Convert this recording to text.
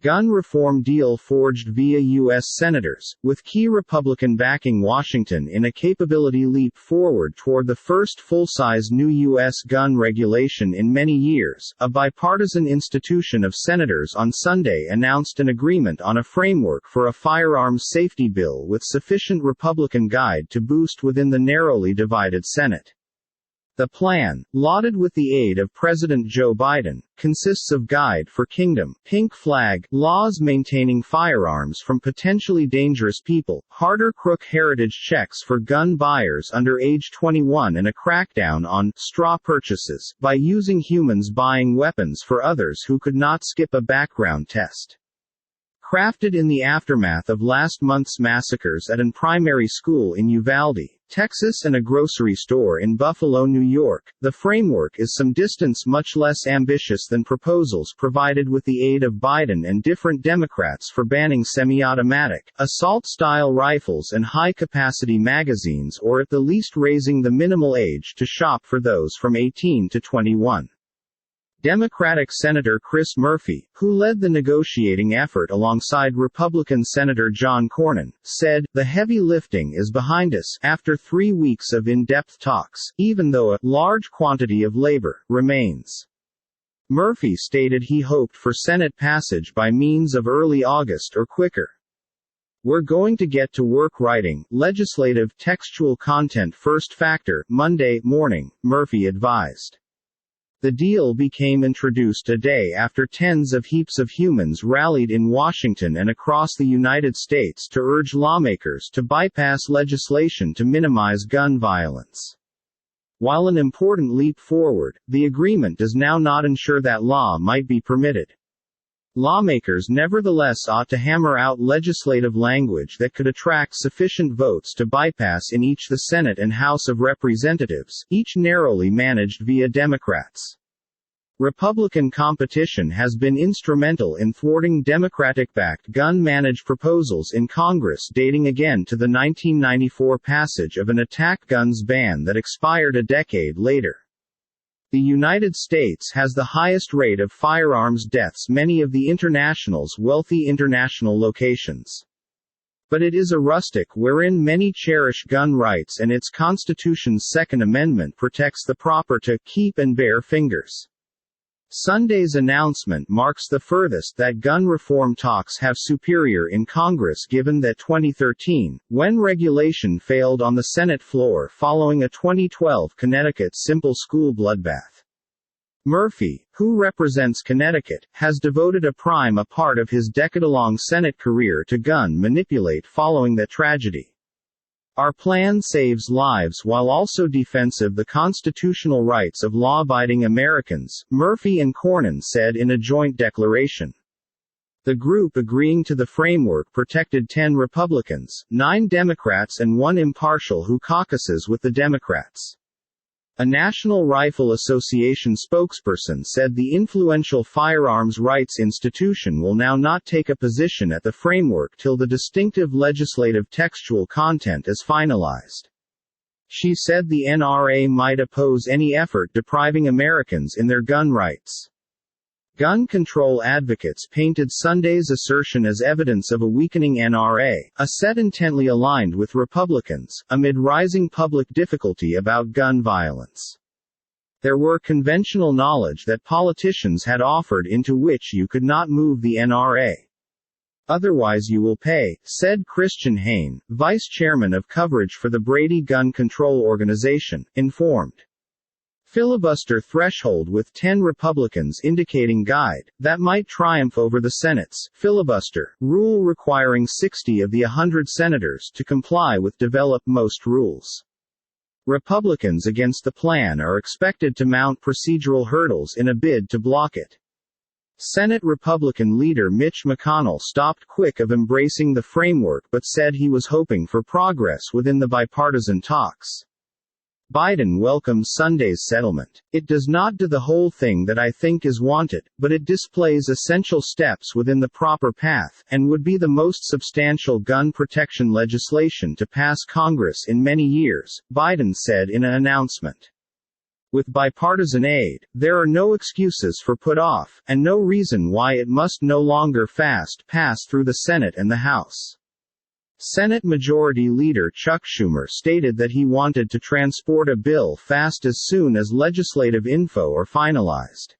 Gun reform deal forged via U.S. senators, with key Republican backing Washington in a capability leap forward toward the first full-size new U.S. gun regulation in many years. A bipartisan institution of senators on Sunday announced an agreement on a framework for a firearms safety bill with sufficient Republican guide to boost within the narrowly divided Senate. The plan, lauded with the aid of President Joe Biden, consists of Guide for Kingdom, Pink Flag, laws maintaining firearms from potentially dangerous people, harder crook heritage checks for gun buyers under age 21 and a crackdown on straw purchases by using humans buying weapons for others who could not skip a background test. Crafted in the aftermath of last month's massacres at an primary school in Uvalde, Texas and a grocery store in Buffalo, New York, the framework is some distance much less ambitious than proposals provided with the aid of Biden and different Democrats for banning semi-automatic, assault-style rifles and high-capacity magazines, or at the least raising the minimal age to shop for those from 18 to 21. Democratic Senator Chris Murphy, who led the negotiating effort alongside Republican Senator John Cornyn, said, "The heavy lifting is behind us after 3 weeks of in-depth talks, even though a large quantity of labor remains." Murphy stated he hoped for Senate passage by means of early August or quicker. "We're going to get to work writing legislative textual content first factor Monday morning," Murphy advised. The deal became introduced a day after tens of heaps of humans rallied in Washington and across the United States to urge lawmakers to bypass legislation to minimize gun violence. While an important leap forward, the agreement does now not ensure that law might be permitted. Lawmakers nevertheless ought to hammer out legislative language that could attract sufficient votes to bypass in each the Senate and House of Representatives, each narrowly managed via Democrats. Republican competition has been instrumental in thwarting Democratic-backed gun-managed proposals in Congress dating again to the 1994 passage of an attack guns ban that expired a decade later. The United States has the highest rate of firearms deaths many of the international's wealthy international locations. But it is a rustic wherein many cherish gun rights, and its Constitution's Second Amendment protects the proper to keep and bear fingers. Sunday's announcement marks the furthest that gun reform talks have superior in Congress, given that 2013, when regulation failed on the Senate floor following a 2012 Connecticut simple school bloodbath. Murphy, who represents Connecticut, has devoted a part of his decade-long Senate career to gun manipulate following that tragedy. "Our plan saves lives while also defensive the constitutional rights of law-abiding Americans," Murphy and Cornyn said in a joint declaration. The group agreeing to the framework protected 10 Republicans, 9 Democrats and 1 impartial who caucuses with the Democrats. A National Rifle Association spokesperson said the influential firearms rights institution will now not take a position at the framework till the distinctive legislative textual content is finalized. She said the NRA might oppose any effort depriving Americans in their gun rights. Gun control advocates painted Sunday's assertion as evidence of a weakening NRA, a set intently aligned with Republicans, amid rising public difficulty about gun violence. There were conventional knowledge that politicians had offered into which you could not move the NRA. "Otherwise you will pay," said Christian Hain, vice chairman of coverage for the Brady Gun Control Organization, informed. Filibuster threshold with 10 Republicans indicating guide, that might triumph over the Senate's filibuster rule requiring 60 of the 100 senators to comply with develop most rules. Republicans against the plan are expected to mount procedural hurdles in a bid to block it. Senate Republican leader Mitch McConnell stopped quick of embracing the framework but said he was hoping for progress within the bipartisan talks. Biden welcomes Sunday's settlement. "It does not do the whole thing that I think is wanted, but it displays essential steps within the proper path, and would be the most substantial gun protection legislation to pass Congress in many years," Biden said in an announcement. With bipartisan aid, there are no excuses for put off, and no reason why it must no longer fast pass through the Senate and the House. Senate Majority Leader Chuck Schumer stated that he wanted to transport a bill fast as soon as legislative info are finalized.